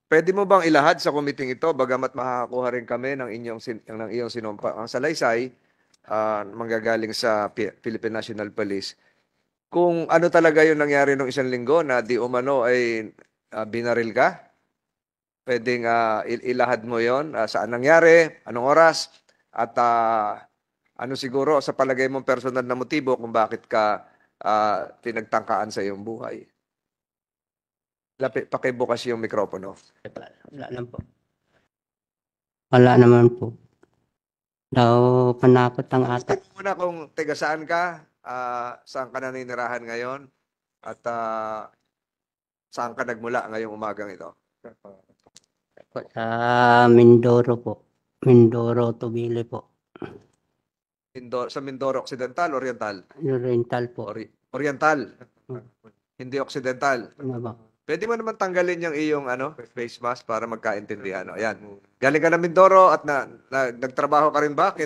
Pwede mo bang ilahad sa committee ito bagamat makakakuha rin kami ng iyong sinumpa ang salaysay manggagaling sa Philippine National Police kung ano talaga yung nangyari nung isang linggo na di umano ay binaril ka? Pwedeng ilahad mo yon saan nangyari, anong oras, at ano siguro sa palagay mong personal na motibo kung bakit ka pinagtangkaan sa iyong buhay. Pakibukas yung mikropono. Wala lang po. Wala naman po. Daw panakot ang ata. Sabihin mo muna kung taga saan ka, saan ka naninirahan ngayon, at saan ka nagmula ngayong umagang ito. Po, sa Mindoro po. Mindoro, Tubili po. Sa Mindoro, Occidental, Oriental? Oriental po. Oriental, hindi Occidental. Ano ba? Pwede mo naman tanggalin yung iyong face mask para magkaintindihan. Ayan. Galing ka ng Mindoro at nagtrabaho ka rin ba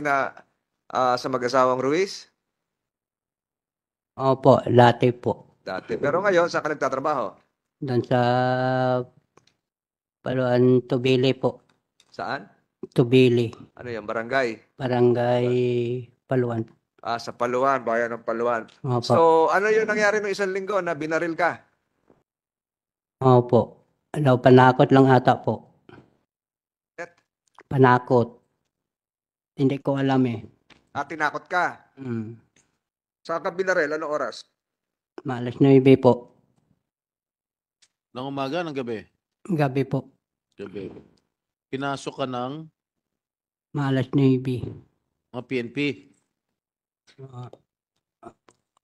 sa mag-asawang Ruiz? Opo, dati po. Dati. Pero ngayon, saan ka nagtatrabaho? Doon sa Paluan, Tubili po. Saan? Tubili. Ano yan? Barangay? Barangay Paluan. Sa Paluan, bayan ng Paluan. Opo. So, ano yung nangyari noong isang linggo na binaril ka? Opo. Daw panakot lang ata po. Panakot. Hindi ko alam eh. Tinakot ka? Saan ka binaril? Anong oras? Maalas 9 po. Ng umaga, ng gabi? Gabi po. Gabi. Pinasok ka ng Maalas 9. mga PNP.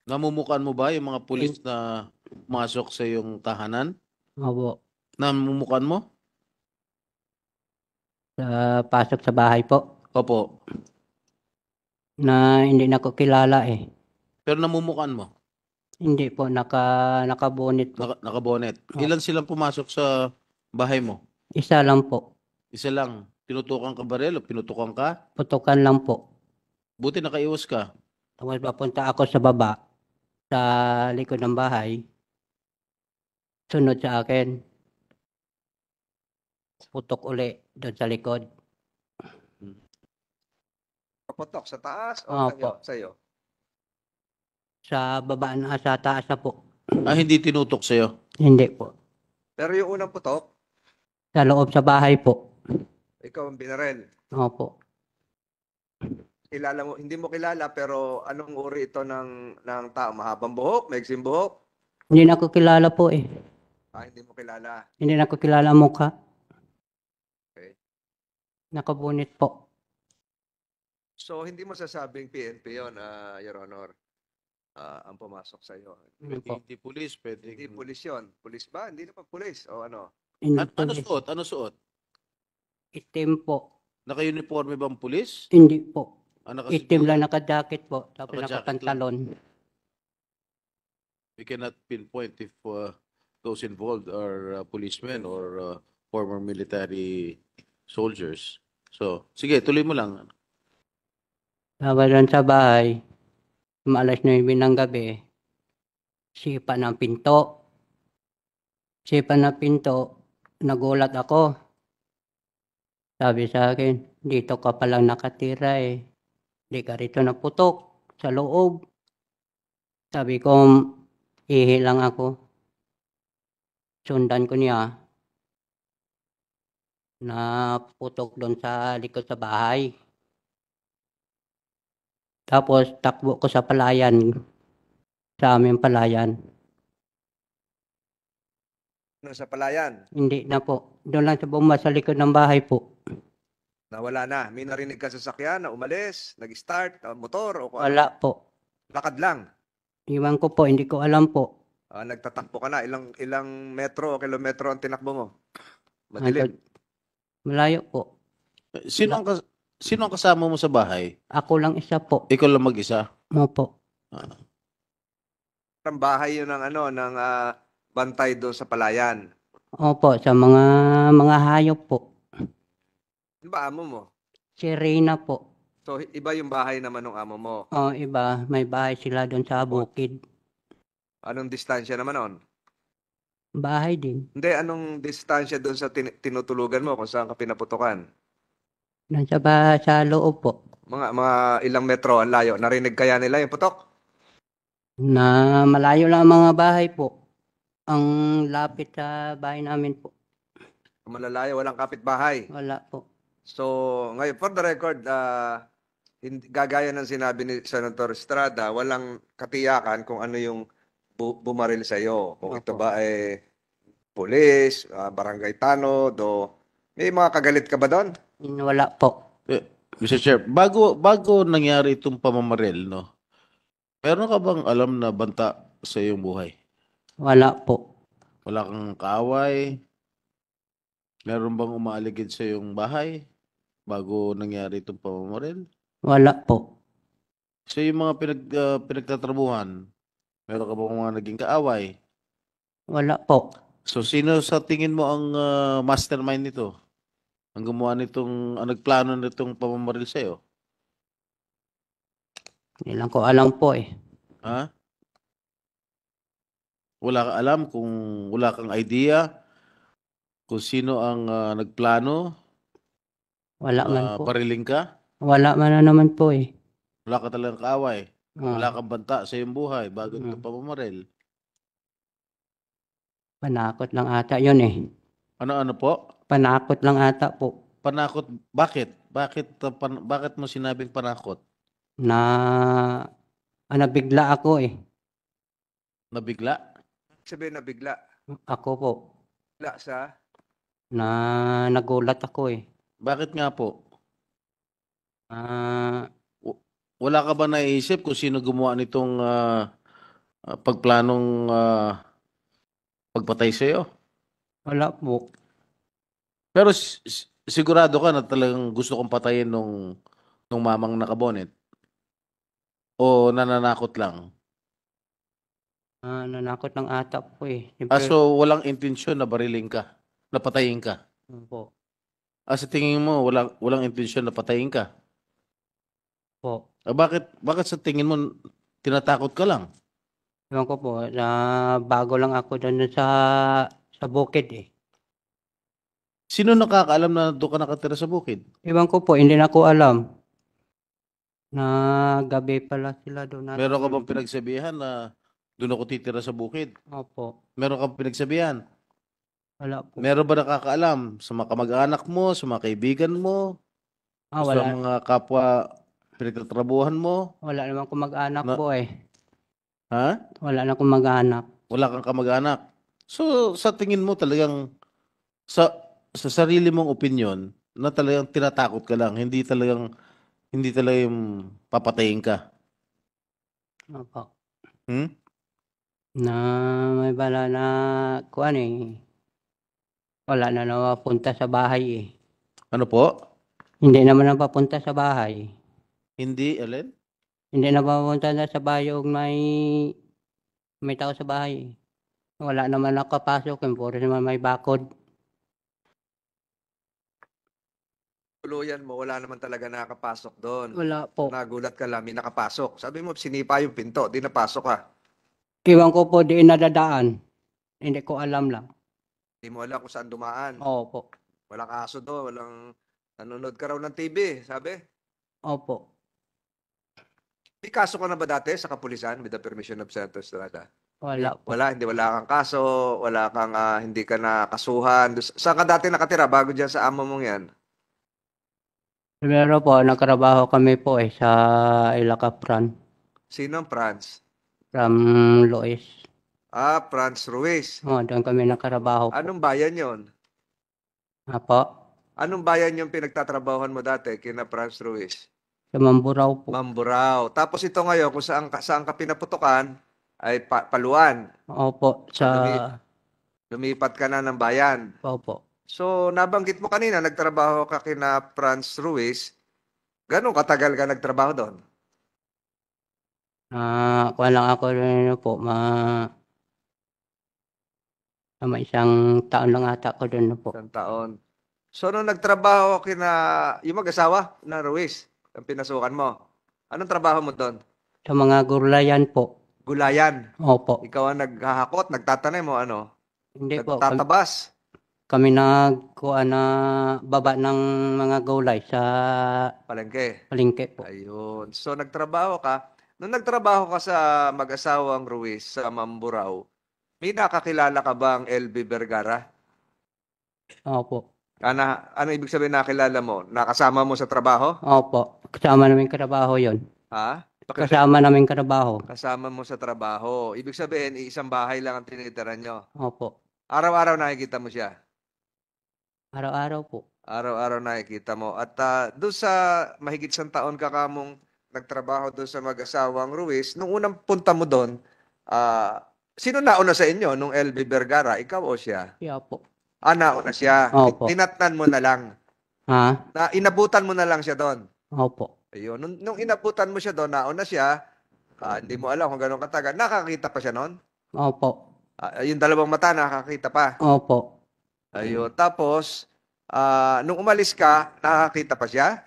Namumukan mo ba yung mga pulis na pumasok sa iyong tahanan? Opo. Namumukan mo? Sa pasok sa bahay po. Opo. Na hindi na ko kilala eh. Pero namumukan mo? Hindi po, nakabonet po. Nakabonet. Ilan silang pumasok sa bahay mo? Isa lang po. Isa lang. Tinutukan ka baril o pinutukan ka? Putukan lang po. Buti nakaiwas ka. Tapos papunta ako sa baba, sa likod ng bahay. Sunod sa akin. Putok uli doon sa likod. Paputok sa taas o sa iyo? Sa baba na, sa taas na po. Hindi tinutok sa'yo? Hindi po. Pero yung unang putok? Sa loob sa bahay po. Ikaw ang binaril? Opo. Kilala mo, hindi mo kilala pero anong uri ito ng tao? Mahabang buhok? Maiksing buhok? Hindi na ko kilala po eh. Hindi mo kilala? Hindi na ko kilala ang mukha. Okay. Nakabunit po. So, hindi mo sasabing PNP yun, Your Honor, ang pumasok sa iyo. Hindi pulis, pwede. Hindi pulis yun. Pulis ba? Hindi naman pulis. O ano? Ano suot? Ano suot? Itim po. Naka-uniforme bang pulis? Hindi po. Naka-civilian? Itim lang, naka-jacket po. Tapos Naka-jacket naka-pantalon. We cannot pinpoint if those involved are policemen or former military soldiers. So, sige, tuloy mo lang. Tapos doon sa bahay, maalas 9 ng gabi, sipa ng pinto. Sipa ng pinto, nagulat ako. Sabi sa akin, dito ka palang nakatira eh. Di ka rito naputok sa loob. Sabi ko, ihi lang ako. Sundan ko niya. Naputok doon sa likod sa bahay. Tapos takbo ko sa palayan. Sa aming palayan. Sa palayan? Hindi na po. Doon lang sa bomba sa likod ng bahay po. Nawala na. May narinig ka sa sakyan na umalis, nag-start, motor o Wala po. Lakad lang? Iwan ko po, hindi ko alam po. Nagtatakbo ka na. Ilang metro o kilometro ang tinakbo mo? Madilim? Malayo po. Sino ang kasama mo sa bahay? Ako lang isa po. Ikaw lang mag-isa? Opo. Ang bahay yun ng bantay doon sa palayan. Opo, sa mga hayop po. Ano ba amo mo? Si Reyna po. So, iba yung bahay naman ng amo mo? Iba. May bahay sila doon sa bukid. Anong distansya naman nun? Bahay din. Hindi, anong distansya doon sa tinutulugan mo kung saan ka pinaputukan? Sa loob po. Mga ilang metro ang layo. Narinig kaya nila yung putok? Na malayo lang ang mga bahay po. Ang lapit sa bahay namin po. Malalayo, walang kapitbahay. Wala po. So, ngayon, for the record, gagaya ng sinabi ni Senator Estrada, walang katiyakan kung ano yung bumaril sa iyo. Kung ito Opo. ba ay pulis, barangay tanod, o may mga kagalit ka ba doon? Wala po. Mr. Chair, bago nangyari itong pamamaril, no? Meron ka bang alam na banta sa iyong buhay? Wala po. Wala kang kaaway? Meron bang umaaligid sa iyong bahay bago nangyari itong pamamaril? Wala po. So yung mga pinagtatrabuhan, meron ka bang mga naging kaaway? Wala po. So sino sa tingin mo ang mastermind nito? Ang gumawa nitong, ang nagplano nitong pamamaril sa iyo? Hindi lang ko alam po eh. Ha? Wala kang alam kung wala kang idea kung sino ang nagplano, Wala man po. bariling ka? Wala man na naman po eh. Wala ka talagang kaaway? Wala Ah, kang banta sa iyong buhay bago ito pamamaril? panakot lang ata yun eh. Ano po? Panakot lang ata po. Panakot? Bakit? Bakit mo sinabing panakot? Na nabigla ako eh. Nabigla? Sabihin na bigla. Ako po. Bigla sa... Na nagulat ako eh. Bakit nga po? Ah, Wala ka ba naisip kung sino gumawa nitong pagplanong pagpatay sa iyo? wala po. Pero sigurado ka na talagang gusto kong patayin nung mamang nakabonet? O nananakot lang? Nanakot lang ata po eh. So walang intensyon na bariling ka, na patayin ka? Po. Sa tingin mo walang intensyon na patayin ka? Po. Bakit sa tingin mo tinatakot ka lang? Ewan ko po. Bago lang ako doon sa bukid eh. Sino nakakaalam na doon ka nakatira sa bukid? Ewan ko po. Hindi na ko alam. Na gabi pala sila doon. Meron ka bang pinagsabihan na doon ako titira sa bukid? Opo. Meron ka bang pinagsabihan? Wala po. Meron ba nakakaalam sa mga kamag-anak mo, sa mga kaibigan mo, sa Wala. mga kapwa pinagtatrabuhan mo? Wala naman akong mag-anak Na- po eh. Ha? Wala na akong mag-anak. Wala kang kamag-anak. So sa tingin mo talagang sa sarili mong opinion na talagang tinatakot ka lang, hindi talagang yung papatayin ka. Opo. Hmm? Na may bala na kuan eh. Wala na napapunta sa bahay eh. Ano po? Hindi naman napapunta sa bahay. Hindi, Ellen? Hindi napapunta na sa bahay yung may tao sa bahay eh. Wala naman nakapasok. Puro naman may bakod. Tuluyan mo, wala naman talaga nakapasok doon. Wala po. Nagulat ka lang, may nakapasok. Sabi mo, sinipa yung pinto, di napasok ka. Iwan ko po di nadadaan. Hindi ko alam lang. Hindi mo alam kung saan dumaan. Opo. Walang aso doon, walang nanonood ka raw ng TV, sabi. Opo. May kaso ka na ba dati sa kapulisan with the permission of Senator Estrada? Wala po. Wala kang kaso, wala kang hindi ka nakasuhan. Saan ka dati nakatira bago dyan sa amo mong yan? Pero po, nagtrabaho kami po eh sa Ilacapran. Sino ang Franz? From Lois. Franz Ruiz. Doon kami nagtrabaho po. Anong bayan yon? Apo. Anong bayan yung pinagtatrabahuhan mo dati kina Franz Ruiz? Sa Mamburao po. Mamburao. Tapos ito ngayon, kung saan ka pinaputukan, ay Paluan. Opo. Lumipat ka na ng bayan. Opo. So, nabanggit mo kanina, nagtrabaho ka kina Franz Ruiz. Ganong katagal ka nagtrabaho doon? Kuha lang ako rin po. Isang taon lang ata ako doon po. Isang taon. So, nung nagtrabaho kina, yung mag-asawa na Ruiz, ang pinasukan mo, anong trabaho mo doon? Sa mga gulayan po. Gulayan. Opo. Ikaw ang naghahakot, nagtatanim mo, ano? Hindi po. Kami, Nagtatabas. kami nagkuha na baba ng mga gulay sa Palengke. palengke po. Ayun. So, nagtrabaho ka. Nung nagtrabaho ka sa mag-asawang Ruiz sa Mamburao, may nakakilala ka bang LB Vergara? Opo. Ano ibig sabihin nakilala mo? Nakasama mo sa trabaho? Opo. Kasama namin trabaho yon. Ha? Pakita, Kasama namin trabaho. kasama mo sa trabaho. Ibig sabihin, isang bahay lang ang tinitira nyo. Opo. Araw-araw nakikita mo siya. Araw-araw po. Araw-araw nakikita mo. At doon sa mahigit isang taon ka kamong nagtrabaho doon sa mag-asawang Ruiz, nung unang punta mo doon, sino nauna sa inyo? Nung LB Vergara, ikaw o siya? Siya po. Nauna siya. Opo. Tinatnan mo na lang. Ha? Inabutan mo na lang siya doon. Opo. Ayun. Nung inabutan mo siya doon, nauna siya, hindi mo alam kung gano'ng katagal. Nakakita pa siya noon? Opo. Yung dalawang mata, nakakita pa. Opo. Ayun. Tapos, nung umalis ka, nakakita pa siya?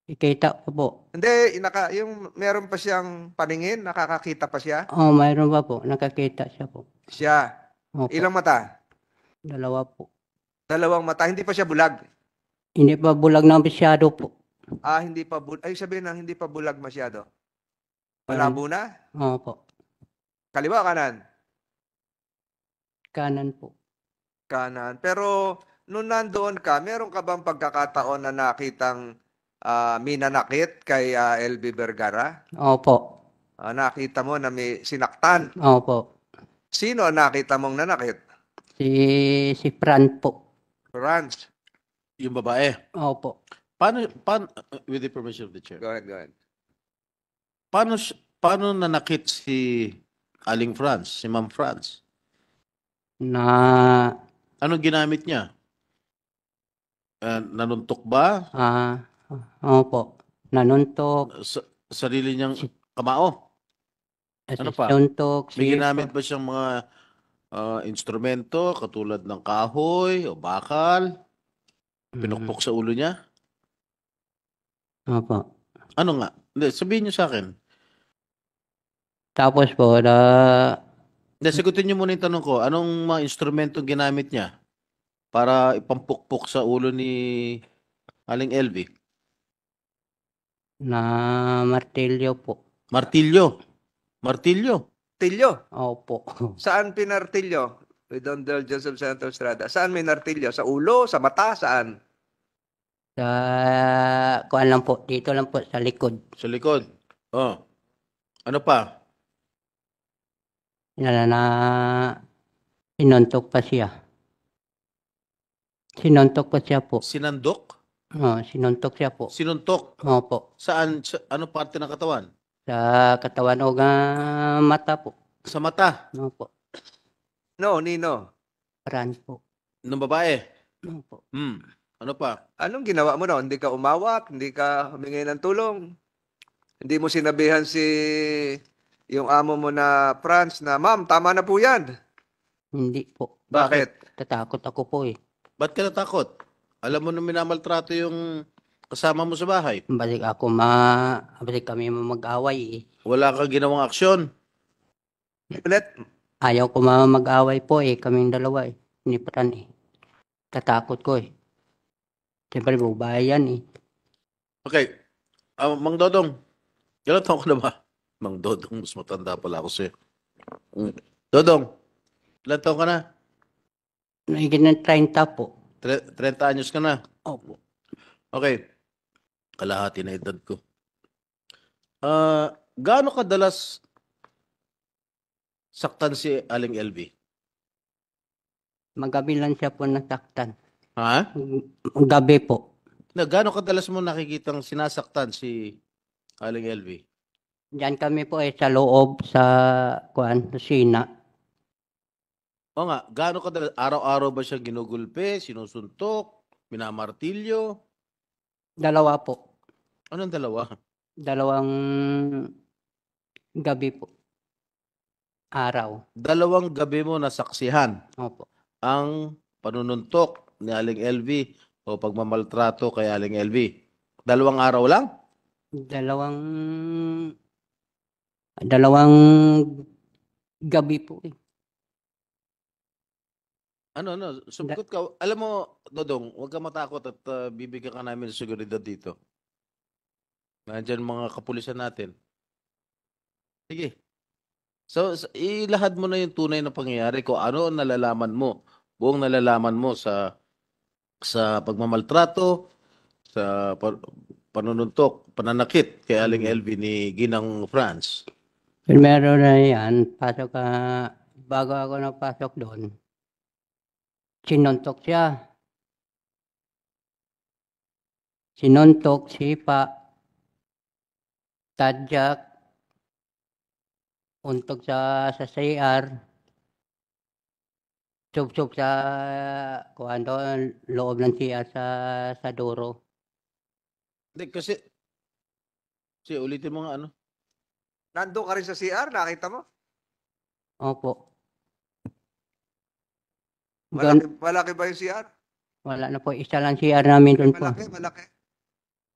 Ikita ko po. Hindi, yung meron pa siyang paningin, nakakakita pa siya? Oh, mayroon pa po. Nakakita siya po. Siya. Opo. Ilang mata? Dalawa po. Dalawang mata. Hindi pa siya bulag. Hindi pa bulag na masyado po. Hindi pa bulag. Ay, sabihin na, hindi pa bulag masyado. Malabo na? Opo. Kaliwa, kanan? Kanan po. Kanan. Pero, nung nandoon ka, meron ka bang pagkakataon na nakitang minanakit kay LB Vergara? Opo. Nakita mo na may sinaktan. Opo. Sino ang nakita mong nanakit? Si Fran po. Franz. Yung babae. Opo. Paano, with the permission of the chair, Go ahead. paano nanakit si Aling Franz, si Ma'am Franz? Na Anong ginamit niya? Nanuntok ba? opo. Nanuntok. Sarili niyang kamao? Ano pa? Suntok. May ginamit ba siyang mga instrumento katulad ng kahoy o bakal? Pinukpok sa ulo niya? Opo. Ano nga? Hindi, sabihin niyo sa akin. Tapos po, Hindi, sagutin niyo muna yung tanong ko. Anong mga instrumento ginamit niya para ipampukpok sa ulo ni Aling LV? na martilyo po. Martilyo. Martilyo. Martilyo. Opo. Saan pinartilyo? With Don Del Joseph Santos Estrada. Saan may nartilyo? Sa ulo? Sa mata? Saan? Kuan lang po. Dito lang po sa likod. Sa likod. Oh. Ano pa? Na sinuntok pa siya. Sinuntok pa siya po. Sinandok? Sinuntok siya po. Sinuntok? Opo. Saan? Ano parte ng katawan? Sa katawan o mata po. Sa mata? Opo. Nino. Fran po. Ng babae? Opo. Ano pa? Anong ginawa mo na? Hindi ka umawat? Hindi ka humingi ng tulong? Hindi mo sinabihan yung amo mo na Franz na, Ma'am, tama na po yan. Hindi po. Bakit? Tatakot ako po eh. Ba't ka natakot? Alam mo na minamaltrato yung kasama mo sa bahay. Balik kami mag-away eh. Wala kang ginawang aksyon. Ulit? Ayaw ko mag-away po eh. Kaming dalawa eh. Ni Fran eh. Tatakot ko eh. Siyempre bubayan yan eh. Okay. Mang Dodong, ilan taon ka na ba? Mang Dodong, mas matanda pala ako sa'yo. Dodong, ilan taon ka na? Nagiging ng 30 po. 30 anyos ka na. Opo. Okay. Kalahati na edad ko. Gaano kadalas saktan si Aling LV? Magabi lang siya po nasaktan. Ha? Gabi po. Gaano kadalas mo nakikitang sinasaktan si Aling LV? Diyan kami po eh sa loob sa kusina. O nga, gaano kadalas? Araw-araw ba siya ginugulpe, sinusuntok, minamartilyo? Dalawa po. Anong dalawa? Dalawang gabi po. Araw. Dalawang gabi mo nasaksihan Opo. ang panununtok ni Aling LV o pagmamaltrato kay Aling LV. Dalawang araw lang? Dalawang gabi po eh. Sumagot ka. Alam mo, Dodong, huwag ka matakot at bibigyan ka namin ng seguridad dito. Nandiyan mga kapulisan natin. Sige. So, ilahad mo na yung tunay na pangyayari kung ano ang nalalaman mo. Buong nalalaman mo sa pagmamaltrato, sa panununtok, pananakit kay Aling LV ni Ginang France. Primero na yan, bago ako napasok doon, sinuntok siya. Sinuntok, sipa, tadyak, untog sa CR, sub sa kuan doon, loob ng CR sa duro. Hindi, kasi ulitin mo nga ano. Nandun ka rin sa CR, nakita mo? Opo. Malaki ba yung CR? Wala na po, isa lang CR namin doon po. Malaki.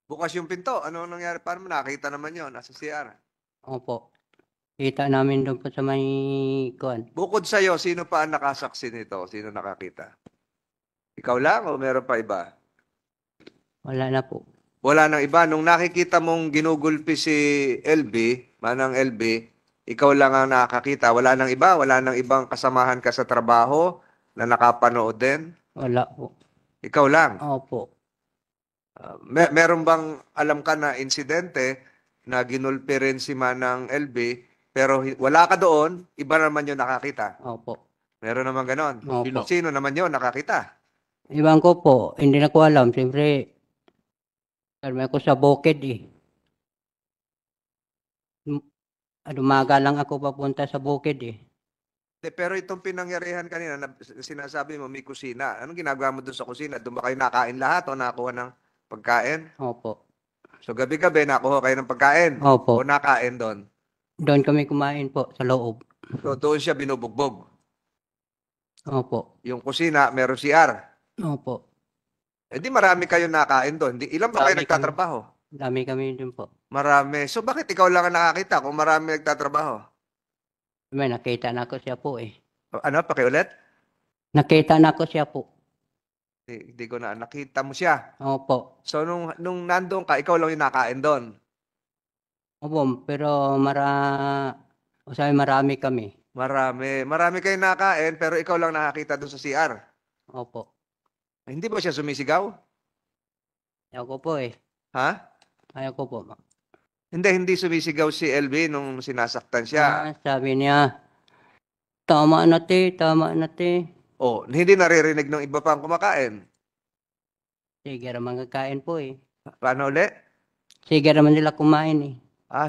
Bukas yung pinto. Ano nangyari? Paano mo nakita naman yun? Nasa CR. Opo. Kita namin doon po sa may kuan. Bukod sa'yo, sino pa ang nakasaksi nito? Sino nakakita? Ikaw lang o meron pa iba? Wala na po. Wala nang iba. Nung nakikita mong ginugulpi si LB, Manang LB, ikaw lang ang nakakita. Wala nang iba? Wala nang ibang kasamahan ka sa trabaho na nakapanood din? Wala po. Ikaw lang? Opo. Meron bang alam ka na insidente na ginulpi rin si Manang LB pero wala ka doon, iba naman yung nakakita? Opo. Meron naman ganon? Opo. Sino naman yun nakakita? Ibang ko po, hindi na ko alam. Siyempre, karmi ko sa bukid eh. Dumaga lang ako papunta sa bukid eh. Pero itong pinangyarihan kanina, na sinasabi mo may kusina. Anong ginagawa mo doon sa kusina? Doon ba kayo nakain lahat o nakuha ng pagkain? Opo. So gabi-gabi nakuha kayo ng pagkain? Opo. O nakain doon? Doon kami kumain po sa loob. So doon siya binubugbog? Opo. Yung kusina, meron CR? Opo. Di marami kayo nakain doon. Ilan ba kayo Dami nagtatrabaho? Dami kami doon po. Marami. So bakit ikaw lang ang nakakita kung marami nagtatrabaho? May nakita na ko siya po eh. Ano? Pakiulit? Nakita na ko siya po. Hindi ko na. Nakita mo siya. Opo. So nung nandun ka, ikaw lang yung nakain doon? Opo, pero marami kami. Marami. Marami kayo nakain pero ikaw lang nakakita doon sa CR. Opo. Hindi ba siya sumisigaw? Ayaw ko po eh. Ha? Ayaw ko po. Hindi sumisigaw si LB nung sinasaktan siya. Sabi niya, tama na te. Oh, hindi naririnig ng iba pang kumakain. Sige naman kakain po eh. Paano uli? Sige naman nila kumain eh.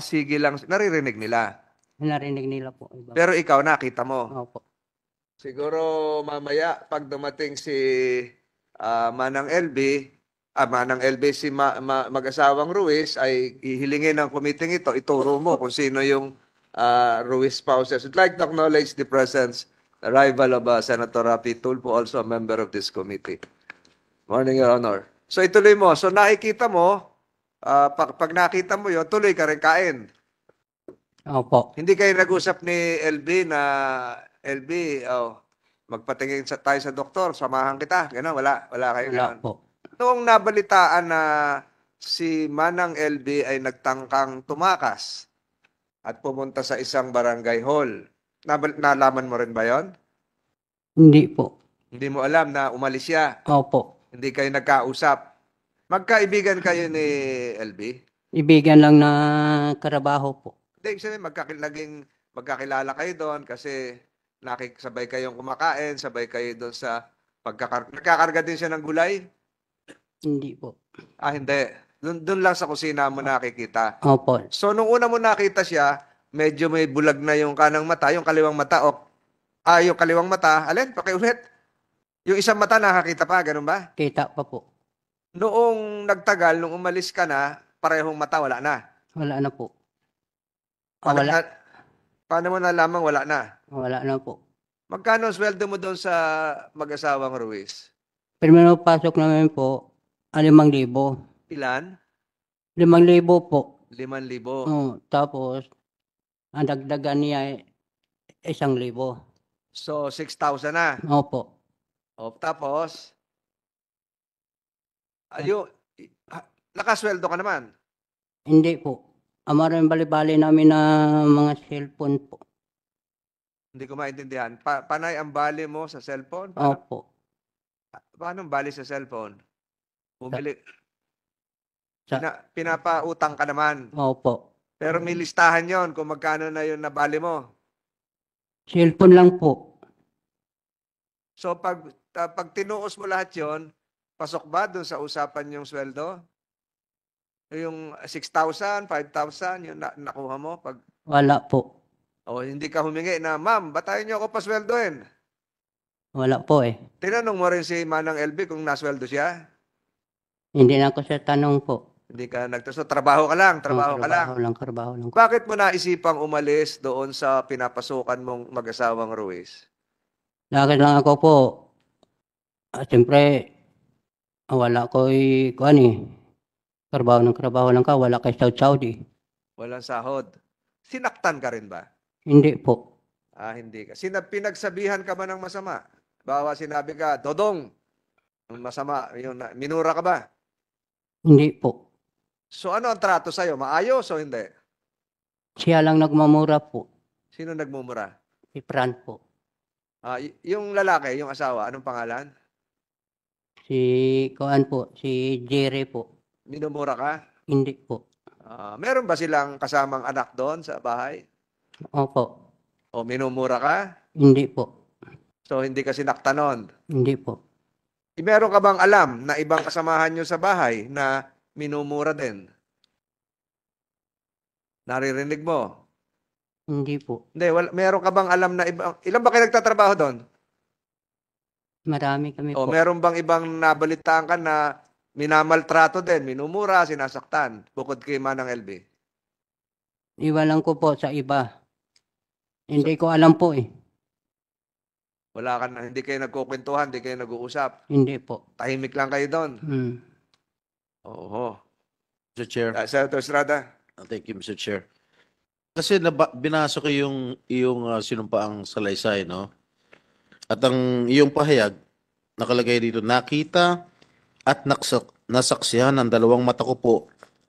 Sige lang. Naririnig nila. Narinig nila po. Iba. Pero ikaw nakita mo. Opo. Siguro mamaya pag dumating si Manang LB si mag-asawang Ruiz ay ihilingin ng committee ito, ituro mo kung sino yung Ruiz spouses. I'd like to acknowledge the presence, arrival of Senator Rapi Tulfo, also a member of this committee. Morning, Your Honor. So ituloy mo. So nakikita mo, pag nakita mo yun, tuloy ka rin kain. Opo. Hindi kayo nag-usap ni LB na, LB, magpatingin tayo sa doktor, samahan kita. Gano'n, wala kayo Wala gano'n. po. Noong nabalitaan na si Manang LB ay nagtangkang tumakas at pumunta sa isang barangay hall, nalaman mo rin ba yon? Hindi po. Hindi mo alam na umalis siya? Opo. Hindi kayo nagkausap? Magkaibigan kayo ni LB? Ibigan lang na karabaho po. Hindi, sabi, magkakilala kayo doon kasi nakikisabay kayong kumakain, sabay kayo doon sa nagkakarga din siya ng gulay? Hindi po. Hindi. Doon lang sa kusina mo nakikita. Opo. So, nung una mo nakita siya, medyo may bulag na yung kanang mata, yung kaliwang mata, yung kaliwang mata, alin, pakiulit. Yung isang mata nakakita pa, ganun ba? Kita pa po. Noong nagtagal, nung umalis ka na, parehong mata, wala na. Wala na po. Wala. Paano mo nalamang wala na? Wala na po. Magkano ang sweldo mo doon sa mag-asawang Ruiz? Primero pasok namin po, 5,000. Ilan? 5,000 po. 5,000. Tapos, ang dagdagan niya ay 1,000. So, 6,000 na. Opo. O, tapos, ayo, nakasweldo ka naman. Hindi po. Maraming bali-bali namin na mga cellphone po. Hindi ko maintindihan. Panay ang bali mo sa cellphone? Opo. Paano ang bali sa cellphone? Bumili, Sa, pinapautang ka naman. opo. Pero may listahan yon kung magkano na yun na bali mo. Cellphone lang po. So pag tinuos mo lahat yon, pasok ba dun sa usapan yung sweldo? Yung 6,000, 5,000, yung nakuha mo? Wala po. O hindi ka humingi na, ma'am, batayin niyo ako pasweldoin. Wala po eh. Tinanong mo rin si Manang LB kung nasweldo siya? Hindi na ako siya tanong po. Hindi ka nagtaso, trabaho ka lang, trabaho ka lang. Trabaho lang. Bakit mo naisipang umalis doon sa pinapasukan mong mag-asawang Ruiz? Lagi lang ako po. Siyempre, wala ko kuan eh. Trabaho lang ka. Wala kay Saudi. Walang sahod. Sinaktan ka rin ba? Hindi po. Hindi ka. Pinagsabihan ka ba ng masama? Bawa sinabi ka, Dodong, masama, yun, minura ka ba? Hindi po. So ano ang trato sa'yo? Maayos o hindi? Siya lang nagmamura po. Sino nagmumura? Si Fran po. Yung lalaki, yung asawa, anong pangalan? Si kuan po. Si Jerry po. Minumura ka? Hindi po. Meron ba silang kasamang anak doon sa bahay? Opo. O minumura ka? Hindi po. So hindi ka sinaktan nun? Hindi po. Meron ka bang alam na ibang kasamahan nyo sa bahay na minumura din? Naririnig mo? Hindi po. Hindi, meron ka bang alam na ilan ba kayo nagtatrabaho doon? Marami kami O po. meron bang ibang nabalitaan ka na minamaltrato din, minumura, sinasaktan, bukod kay Manang LB? Iwalan ko po sa iba. Hindi ko alam po eh. Wala ka na, hindi kayo nagkukwentuhan, hindi kayo nag-uusap. Hindi po. Tahimik lang kayo doon. Hmm. Oo. Mr. Chair. Senator Estrada? Thank you, Mr. Chair. Kasi binasa ko yung sinumpaang salaysay, no? At ang iyong pahayag, nakalagay dito, nakita at nasaksihan ng dalawang mata ko po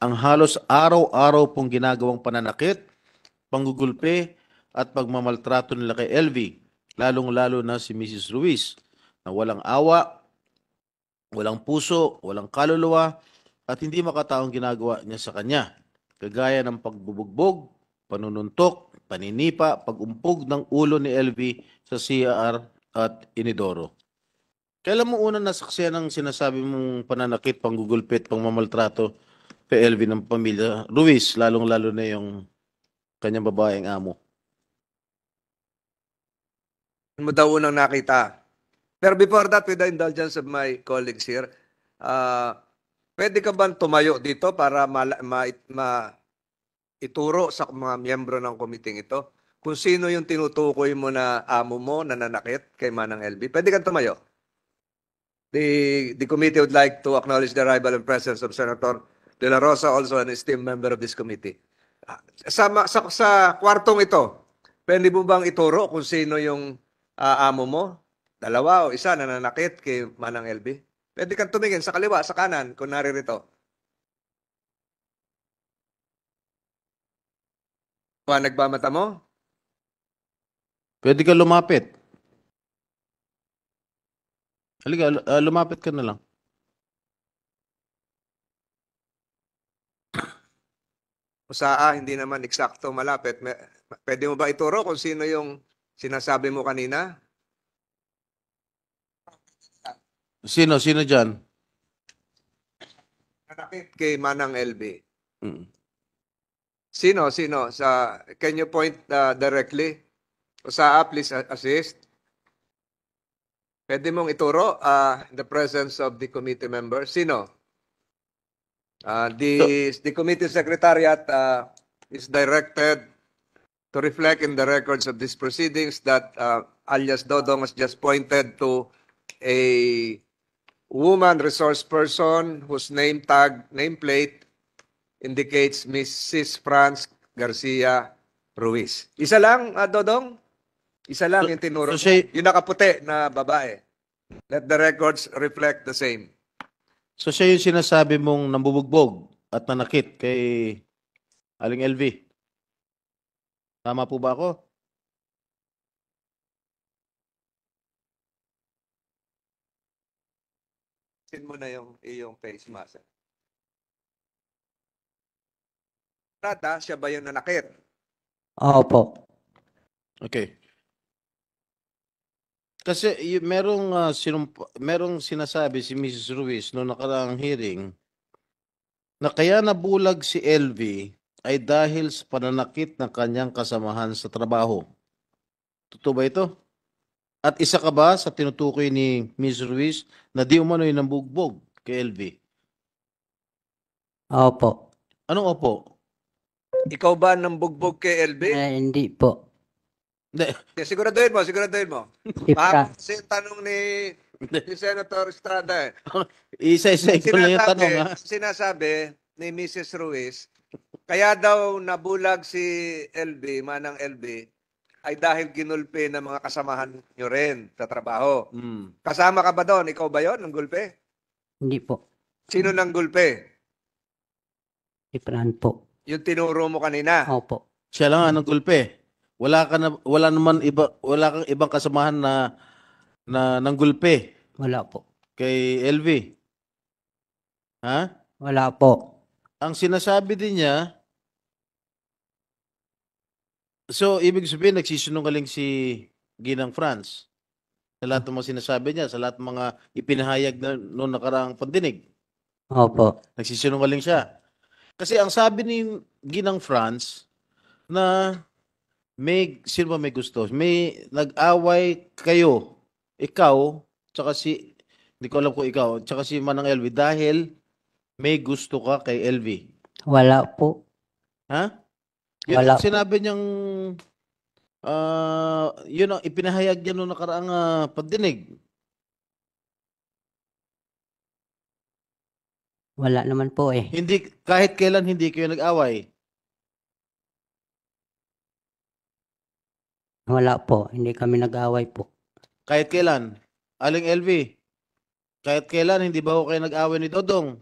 ang halos araw-araw pong ginagawang pananakit, panggugulpe, at pagmamaltrato nila kay LV, lalong-lalo na si Mrs. Ruiz, na walang awa, walang puso, walang kaluluwa, at hindi makataong ginagawa niya sa kanya, kagaya ng pagbubugbog, panununtok, paninipa, pagumpog ng ulo ni LV sa CR at Inidoro. Kailan mo unang nasaksihan ng sinasabi mong pananakit, panggugulpit, pangmamaltrato kay LV ng pamilya Ruiz, lalong-lalo na yung kanyang babaeng amo? Ano mo daw unang nakita? Pero before that, with the indulgence of my colleagues here, pwede ka bang tumayo dito para ituro sa mga miyembro ng committee ito kung sino yung tinutukoy mo na amo mo na nanakit kay Manang LB? Pwede kang tumayo. The committee would like to acknowledge the arrival and presence of Senator De La Rosa, also an esteemed member of this committee. Sa kwartong ito, pwede mo bang ituro kung sino yung amo mo? Dalawa o isa na nanakit kay Manang LB? Pwede kang tumingin sa kaliwa, sa kanan, kung naririto. Nagbamata mo? Pwede ka lumapit. Halika, lumapit ka na lang. Hindi naman eksakto malapit. Pwede mo ba ituro kung sino yung sinasabi mo kanina? Sino dyan? Nanakit kay Manang LB. Mm. Sino? Can you point directly? Please assist. Pwede mong ituro in the presence of the committee members. Sino? The committee secretariat is directed to reflect in the records of these proceedings that alias Dodong has just pointed to a woman resource person whose nameplate indicates Mrs. Franz Garcia Ruiz. Isa lang, Dodong? Isa lang yung tinuro. so siya- Yung nakaputi na babae. Let the records reflect the same. So siya yung sinasabi mong nambubugbog at nanakit kay Aling LV. Tama po ba ako? Sin mo na yung iyong face mask. Tata, siya ba yung nanakit? Opo. Okay. Kasi merong sinasabi si Mrs. Ruiz noong nakaraang hearing na kaya nabulag si LV ay dahil sa pananakit ng kanyang kasamahan sa trabaho. Totoo ba ito? At isa ka ba sa tinutukoy ni Mrs. Ruiz na di umano'y nambugbog kay LV? Opo. Anong opo? Ikaw ba nang bugbog kay LB? Hindi po. Hindi. Siguraduhin mo, siguraduhin mo. Si Fra- Kasi tanong ni Senator Estrada. Isa-isa ko lang yung tanong, ha? Sinasabi ni Mrs. Ruiz, kaya daw nabulag si LB, manang LB, ay dahil ginulpe ng mga kasamahan nyo rin sa trabaho. Hmm. Kasama ka ba doon? Ikaw ba yon ng gulpe? Hindi po. Sino ng gulpe? Si Fran po. Yung tinuro mo kanina. Opo. Siya lang ang gulpe. Wala kang ibang kasamahan na nanggulpe Wala po. kay LV. Ha? Wala po. Ang sinasabi din niya, so ibig sabihin nagsisinungaling si Ginang France sa lahat ng mga sinasabi niya, sa lahat ng mga ipinahayag na noong nakaraang pandinig. Opo. Nagsisinungaling siya. Kasi ang sabi ni Ginang France na sino ba may gusto? May nag-away kayo, ikaw, tsaka hindi ko alam kung ikaw, tsaka si Manang LV dahil may gusto ka kay LV. Wala po. Ha? Yun Wala ang sinabi niyang, yun ang ipinahayag niya noong nakaraang pandinig. Wala naman po eh. Kahit kailan hindi kayo nag-away. Wala po. Hindi kami nag-away po. Kahit kailan. Aling LV, kahit kailan hindi ba kayo nag-away ni Dodong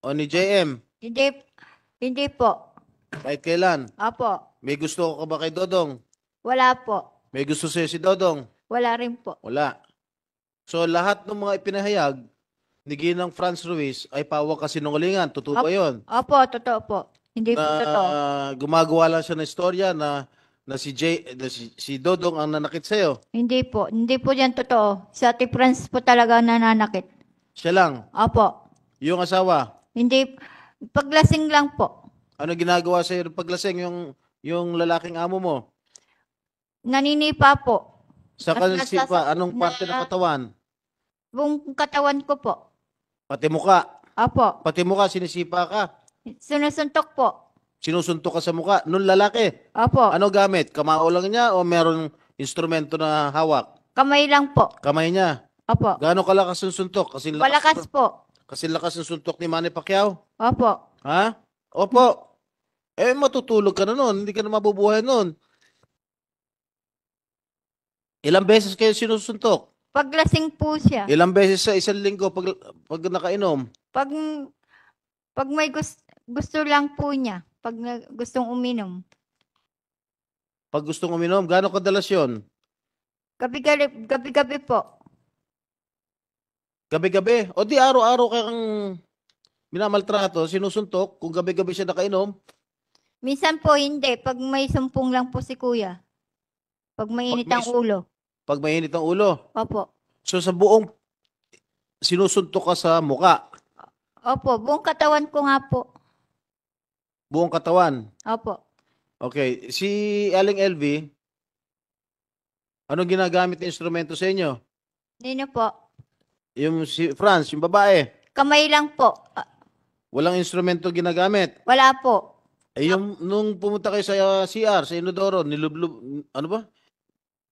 o ni JM? Hindi po. Kahit kailan. Apo. May gusto ka ba kay Dodong? Wala po. May gusto sa'yo si Dodong? Wala rin po. Wala. So lahat ng mga ipinahayag ni Ginang France Ruiz ay pawang kasinungalingan. Totoo ba yun? Opo, totoo po. Hindi po totoo. Gumagawa lang siya ng istorya na si Dodong ang nanakit sa'yo. Hindi po. Hindi po yan totoo. Si Ate France po talaga nananakit. Siya lang. Opo. Yung asawa. Hindi. Paglasing lang po. Ano ginagawa sa'yo ng paglasing yung lalaking amo mo? Naninipa po. Sa kanisipa, anong parte ng katawan? Buong katawan ko po. Pati muka. Opo. Pati muka, sinisipa ka. Sinusuntok po. Sinusuntok ka sa muka. Nung lalaki. Opo. Ano gamit? Kamao lang niya o meron instrumento na hawak? Kamay lang po. Kamay niya. Opo. Gaano kalakas yung suntok? Malakas po. Kasi lakas ng suntok ni Manny Pacquiao? Opo. Ha? Opo. Matutulog ka na nun. Hindi ka na mabubuhay nun. Ilang beses kayo sinusuntok? Paglasing po siya. Ilang beses sa isang linggo pag nakainom? Pag may gusto lang po niya. Pag gustong uminom. Pag gustong uminom, gaano kadalas yun? Gabi-gabi po. Gabi-gabi? O di araw-araw kang minamaltrato, sinusuntok, kung gabi-gabi siya nakainom? Minsan po hindi. Pag may sumpong lang po si kuya. Pag mainit ang ulo. Pag mainit ang ulo? Opo. So sa buong sinusuntok ka sa muka? Opo. Buong katawan ko nga po. Buong katawan? Opo. Okay. Si Aling LV, anong ginagamit na instrumento sa inyo? Nino po. Yung si France, yung babae? Kamay lang po. Walang instrumento ginagamit? Wala po. Yung nung pumunta kayo sa CR, sa Inodoro, ano ba?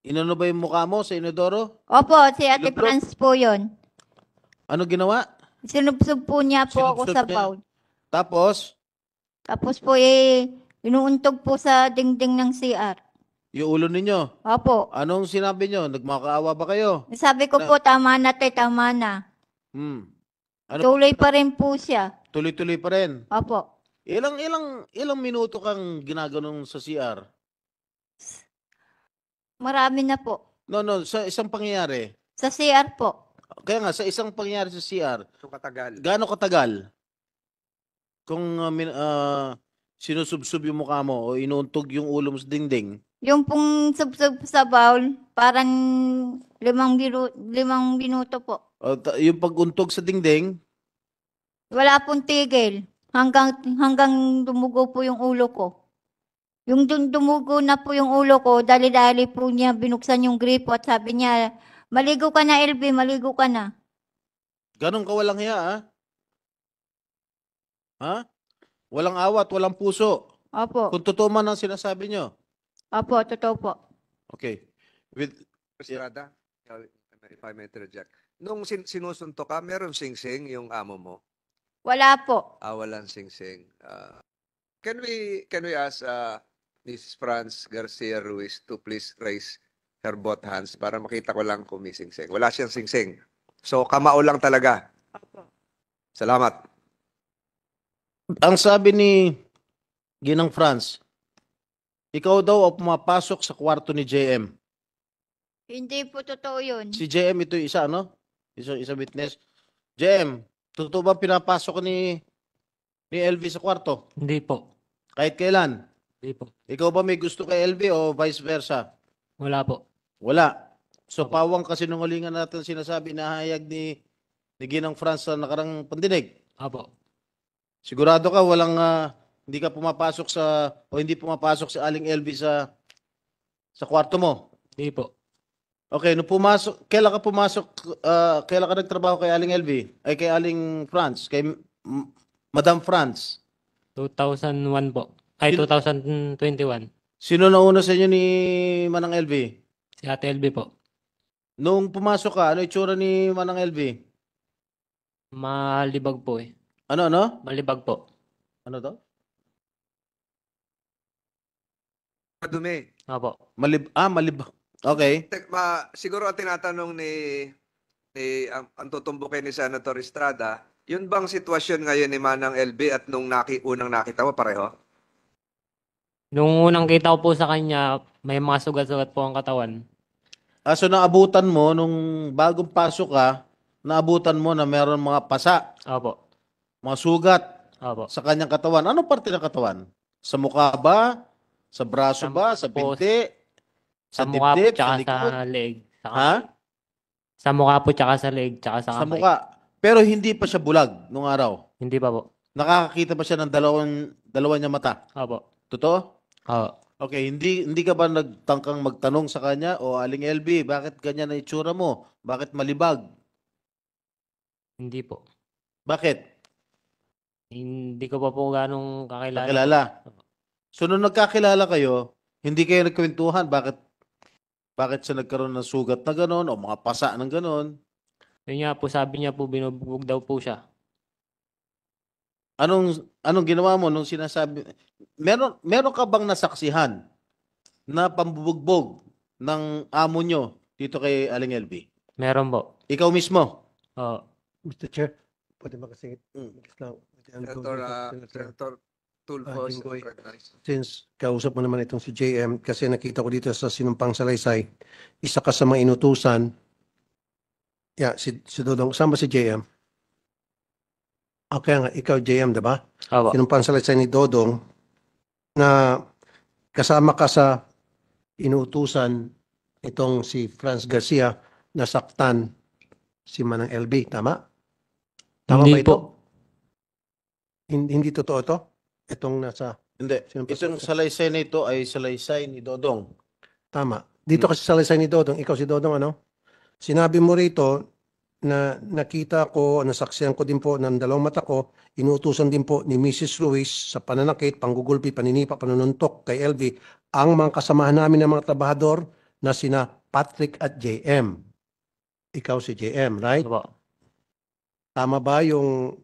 Inano ba yung mukha mo sa Inodoro? Opo, si Ate Lublog? France po yun. Ano ginawa? Sinubsob po niya po ako Sinubsob sa niya? bowl. Tapos, Tapos po inuuntog po sa dingding ng CR. Yung ulo ninyo. Opo. Anong sinabi nyo? Nagmakaawa ba kayo? Sabi ko po, tama na te, tama na. Hmm. Ano Tuloy pa rin po siya. Tuloy-tuloy pa rin. Opo. Ilang minuto kang ginaganon sa CR? Marami na po. No, sa isang pangyayari. Sa CR po. Kaya nga, sa isang pangyayari sa CR, Ito katagal. gaano katagal? Kung sinusubsob yung mukha mo o inuuntog yung ulo mo sa dingding, Yung pong sub sa bowl, parang 5 minuto po. o yung pag-untog sa dingding, Wala pong tigil. Hanggang dumugo po yung ulo ko. Yung dumugo na po yung ulo ko, dali-dali po niya binuksan yung gripo at sabi niya, maligo ka na LB, maligo ka na. ganun ka walang hiya, ha? Ha? Walang awat, walang puso. Opo. Kung totoo man ang sinasabi nyo. Opo, totoo po. Okay. Estrada, if I may interject. Nung sinusunto ka, meron sing-sing yung amo mo? Wala po. Walang sing-sing. Can we ask Mrs. Franz Garcia Ruiz to please raise her both hands para makita ko lang kung may sing-sing. Wala siyang sing-sing. So, kamao lang talaga. Salamat. Ang sabi ni Ginang Franz, ikaw daw ang pumapasok sa kwarto ni JM. Hindi po totoo yun. Si JM ito yung isa, no? Isa witness. JM, totoo ba pinapasok ni LV sa kwarto? Hindi po. Kahit kailan? Hindi po. Ikaw ba may gusto kay LV o vice versa? Wala po. Wala. So, Opo. pawang kasinungalingan natin sinasabi na hayag ni Ginang Franz sa nakarang pandinig. Opo. Sigurado ka hindi ka pumapasok hindi pumapasok si Aling LV sa kwarto mo. Hindi po. Okay, nung kailan ka pumasok, kailan ka nagtrabaho kay Aling LV? Ay kay Aling Franz, kay Madam Franz. 2001 po. Ay, 2021. Sino nauna sa inyo ni Manang LV? Si Ate LB po. Nung pumasok ka, ano itsura ni Manang LV? Malibag po eh. Ano? Malibag po. Ano to? Madumi. Opo. Malib. Okay. Siguro ang tinatanong ni ang tutumbukin ni Senator Estrada, yun bang sitwasyon ngayon ni Manang LB at nung unang nakita mo pareho? Nung unang kita ko po sa kanya, may mga sugat-sugat po ang katawan. So naabutan mo, nung bagong pasok ka, naabutan mo na meron mga pasa, Opo. mga sugat Opo. sa kanyang katawan. Anong parte ng katawan? Sa mukha ba? Sa braso ba? Sa po, binti? Sa mukha po, dibdib? tsaka Sa likod? sa leg. Ha? Sa mukha po, tsaka sa leg, tsaka sa Sa kamay. mukha. Pero hindi pa siya bulag nung araw. Hindi pa po. Nakakakita pa siya ng dalawa niya mata. Opo. Totoo? Oo. Okay, hindi ka ba nagtangkang magtanong sa kanya, o Aling LB, bakit ganyan na itsura mo? Bakit malibag? Hindi po. Bakit? Hindi ko pa po ganong kakilala. Nakilala. So, nung nagkakilala kayo, hindi kayo nagkwentuhan, bakit siya nagkaroon ng sugat na gano'n o mga pasa ng gano'n? Yun nga po, sabi niya po, binubugbog daw po siya. Anong ginawa mo nung sinasabi? Meron ka bang nasaksihan na pambubugbog ng amo nyo dito kay Aling LB? Meron po. Ikaw mismo? Oo. Mr. Chair, pwede ba kasi Senator Tulfo, Jinggoy. recognized. since kausap mo naman itong si JM, kasi nakita ko dito sa sinumpang salaysay, isa ka sa mga inutusan. Si Dodong. Saan ba si JM? Okay nga, ikaw JM, diba? Opo. Sinumpang salaysay ni Dodong na kasama ka sa inutusan itong si Franz Garcia na saktan si Manang LB, tama? Tama Hindi ba ito? po. Hindi totoo to? Itong nasa Hindi. Itong salaysay na ito ay salaysay ni Dodong. tama. Dito kasi sa salaysay ni Dodong, ikaw si Dodong ano? Sinabi mo rito na nakita ko, nasaksihan ko din po ng dalawang mata ko, inuutusan din po ni Mrs. Ruiz sa pananakit, panggugulpi, paninipa, panununtok kay LV ang mga kasamahan namin ng mga trabahador na sina Patrick at JM. Ikaw si JM, right? Opo. Tama ba yung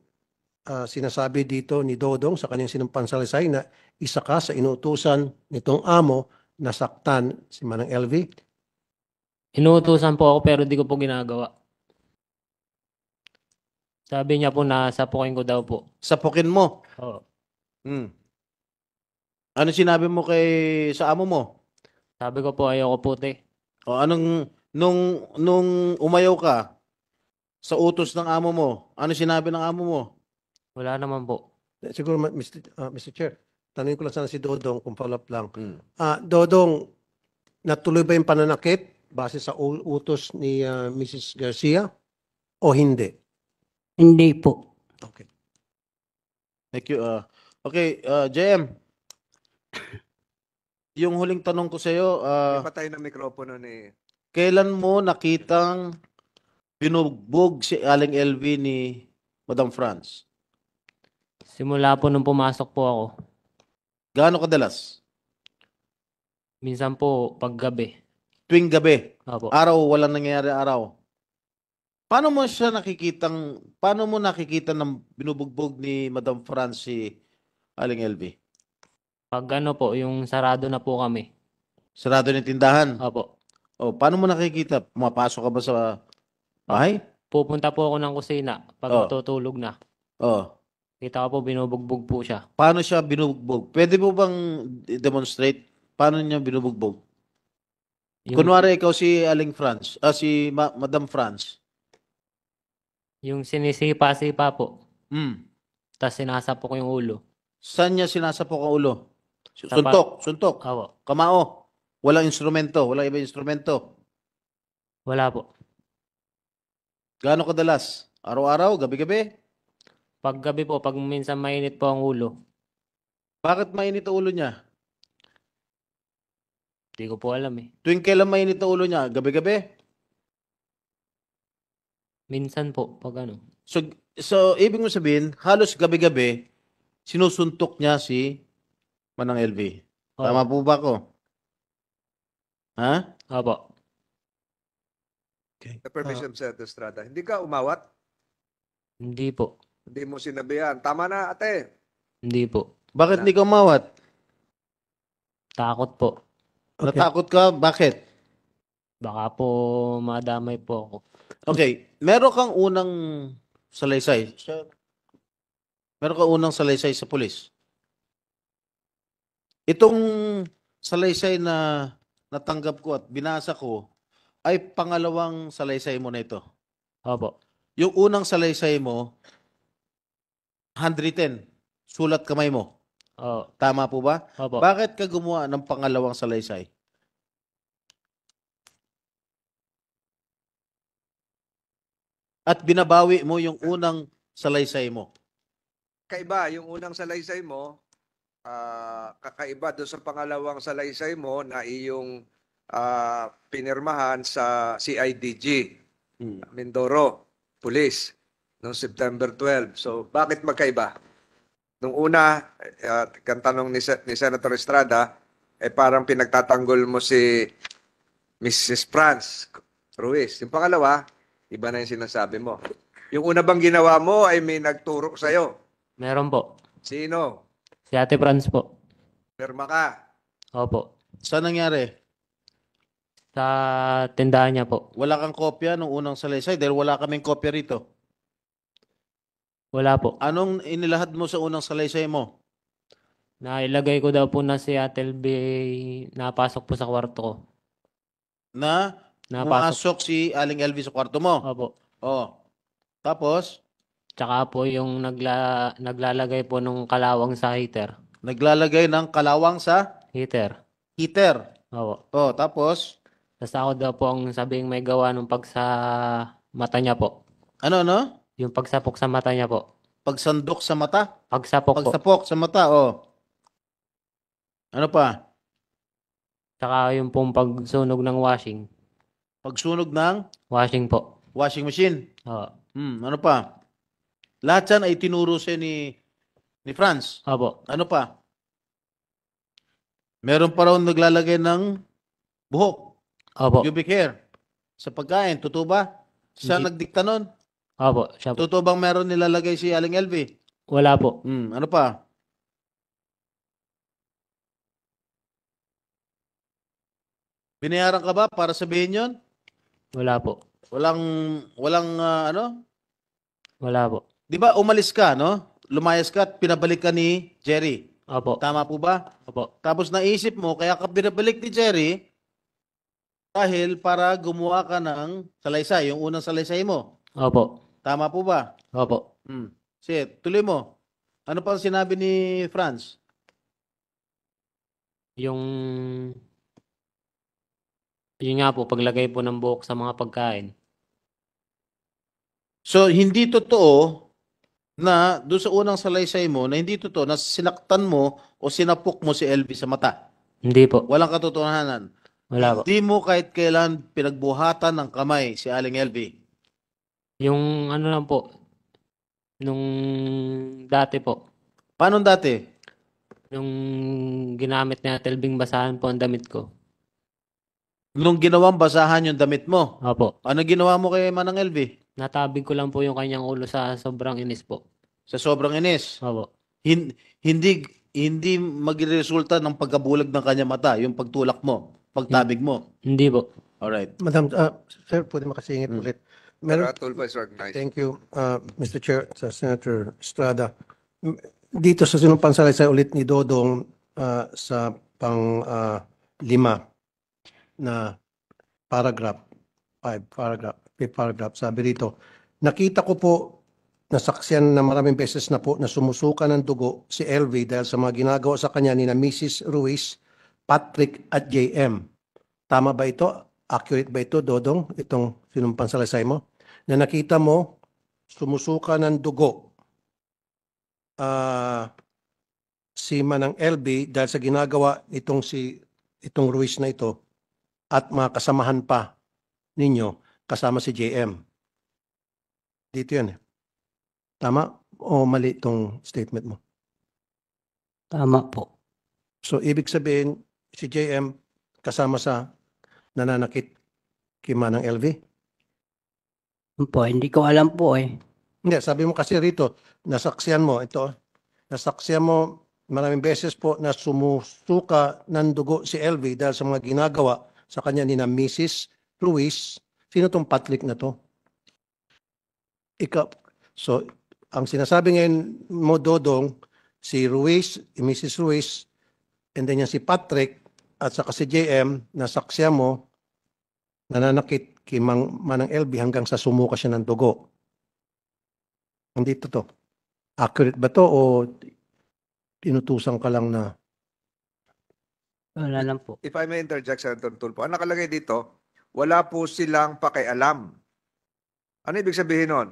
sinasabi dito ni Dodong sa kanyang sinumpang salaysay na isa ka sa inuutusan nitong amo nasaktan si Manang LV? Inuutusan po ako pero di ko po ginagawa. Sabi niya po na sapukin ko daw po. Sapukin mo. Oo. Hmm. Ano sinabi mo sa amo mo? Sabi ko po ayoko puti. O nung umayaw ka sa utos ng amo mo, ano sinabi ng amo mo? Wala naman po. Siguro, Mr. Chair, tanungin ko lang sana si Dodong kung follow-up lang. Hmm. Dodong, natuloy ba yung pananakit base sa utos ni Mrs. Garcia o hindi? Hindi po. Okay. Thank you. Okay, JM. Yung huling tanong ko sa iyo, Ipatay ng mikropono ni... kailan mo nakitang binugbog si Aling LV ni Madam France? Simula po nung pumasok po ako. Gaano kadalas? Minsan po paggabi. Tuwing gabi, Opo. araw, walang nangyayari araw. Paano mo nakikita ng binubugbog ni Madam France si Aling LV? Pag ano po, yung sarado na po kami. Sarado ng tindahan. Opo. O, paano mo nakikita? Pumapasok ka ba sa bahay? Pupunta po ako ng kusina pag Oh. matutulog na. O, Kita ko po binubugbog po siya. paano siya binubugbog? Pwede mo bang demonstrate paano niya binubugbog? Yung, Kunwari ikaw si Aling France, si Madam France. yung sinisipa-sipa po. Hmm. Tapos sinasapok ko yung ulo. Saan niya sinasapok ang ulo? Sa Suntok, Opo. kamao. Walang instrumento, walang ibang instrumento. Wala po. Gaano kadalas? Araw-araw, gabi-gabi? Pag gabi po, pag minsan mainit po ang ulo. Bakit mainit ang ulo niya? Hindi ko po alam eh. Tuwing kailan mainit ang ulo niya? Gabi-gabi? Minsan po, pag ano. So ibig mo sabihin, halos gabi-gabi, sinusuntok niya si Manang LV. Opo. Tama po ba ako? Ha? Opo. The permission of Senator Estrada. Hindi ka umawat? Hindi po. Hindi mo sinabihan. Tama na, ate. Hindi po. Bakit hindi ka umawat? Takot po. Okay. Natakot ka? Bakit? Baka po madamay po ako. Okay, meron kang unang salaysay. Meron kang unang salaysay sa pulis. Itong salaysay na natanggap ko at binasa ko ay pangalawang salaysay mo na ito. Opo. Yung unang salaysay mo, handwritten, sulat kamay mo. Oo. Tama po ba? Opo. Bakit ka gumawa ng pangalawang salaysay? At binabawi mo yung unang salaysay mo. Kaiba, yung unang salaysay mo, kakaiba doon sa pangalawang salaysay mo na iyong pinirmahan sa CIDG, Mindoro, Police, noong September 12. So, bakit magkaiba? Nung una, kang tanong ni Senator Estrada, parang pinagtatanggol mo si Mrs. France Ruiz. Yung pangalawa, iba na yung sinasabi mo. Yung una bang ginawa mo ay may nagturo sa'yo. Meron po. Sino? Si Ate Franz po. Perma ka. Opo. Saan nangyari? Sa tindahan niya po. Wala kang kopya nung unang salaysay dahil wala kaming kopya rito. Wala po. Anong inilahad mo sa unang salaysay mo? Nailagay ko daw po na si Ate LB napasok po sa kwarto ko. Na Napasok. pumasok si Aling LV sa kwarto mo. Opo. Oh. Tapos, Tsaka po yung naglalagay po nung kalawang sa heater. naglalagay ng kalawang sa Heater. heater. Opo. Oh, tapos, Tapos ako daw po ang sabing may gawa nung pag sa mata niya po. ano? Yung pagsapok sa mata niya po. Pagsandok sa mata? Pagsapok po. Pagsapok sa mata, oh. Ano pa? Tsaka yung pong pagsunog ng washing. Pagsunog ng Washing po. washing machine. Oo. Ano pa? Lahat yan ay tinuro sa'yo ni Franz. Opo. Ano pa? Meron pa raw naglalagay ng buhok, Opo. pubic hair, sa pagkain. Totoo ba? Siya Hindi. nagdikta nun? Opo. Siya po. Totoo bang meron nilalagay si Aling LV? Wala po. Ano pa? Binayaran ka ba para sabihin yon? Wala po. Walang ano? Wala po. Di ba umalis ka, no? Lumayas ka at pinabalik ka ni Jerry. Opo. Tama po ba? Opo. Tapos naisip mo, kaya ka pinabalik ni Jerry dahil para gumawa ka ng salaysay, yung unang salaysay mo. Opo. Tama po ba? Opo. Sige, tuloy mo. Ano pa ang sinabi ni Franz? Yun nga po, paglagay po ng buhok sa mga pagkain. So, hindi totoo na doon sa unang salaysay mo, na hindi totoo na sinaktan mo o sinapok mo si LV sa mata. Hindi po. Walang katotohanan. Wala po. Hindi mo kahit kailan pinagbuhatan ng kamay si Aling LV. Yung ano lang po, nung dati po, Paano dati? nung ginamit ni Ate Elving basahan po ang damit ko. Nung ginawang basahan yung damit mo, Opo. ano ginawa mo kay Manang LV? Natabig ko lang po yung kanyang ulo sa sobrang inis po. Sa sobrang inis. Opo. Hindi magresulta ng pagkabulag ng kanya mata, yung pagtulak mo, pagtabig mo. Hindi po. Alright. Madam, sir, pwede makasingit ulit. Pero Meron, Tulfo is recognized. thank you, Mr. Chair, sa Senator Estrada. Dito sa sinumpang salaysay ulit ni Dodong sa pang-5 na paragraph, fifth paragraph, sabi rito, nakita ko po nasaksiyan na maraming beses na po na sumusuka ng dugo si LV dahil sa mga ginagawa sa kanya ni na Mrs. Ruiz, Patrick at JM. Tama ba ito? Accurate ba ito, Dodong? Itong sinumpang salaysay mo? Na nakita mo sumusuka ng dugo si Manang LV dahil sa ginagawa itong Ruiz na ito at mga kasamahan pa ninyo kasama si JM. Dito yan. Tama o mali itong statement mo? Tama po. So, ibig sabihin, si JM kasama sa nananakit kay Manang LV? Po, hindi ko alam po eh. Hindi, sabi mo kasi rito, nasaksiyan mo, nasaksiyan mo maraming beses po na sumusuka ng dugo si LV dahil sa mga ginagawa sa kanya ni na Mrs. Ruiz. Sino tong Patrick na to? Ikaw. So, ang sinasabi ngayon mo, Dodong, si Ruiz, Mrs. Ruiz, and then yan si Patrick, at saka si JM, nasaksiyan mo, nananakit kay Manang LV hanggang sa sumuka siya ng dugo. Nandito to. Accurate ba to o tinutusan ka lang na? Wala lang po. If I may interject, Senator Tulfo, ang nakalagay dito, wala po silang pakialam. Ano ibig sabihin nun?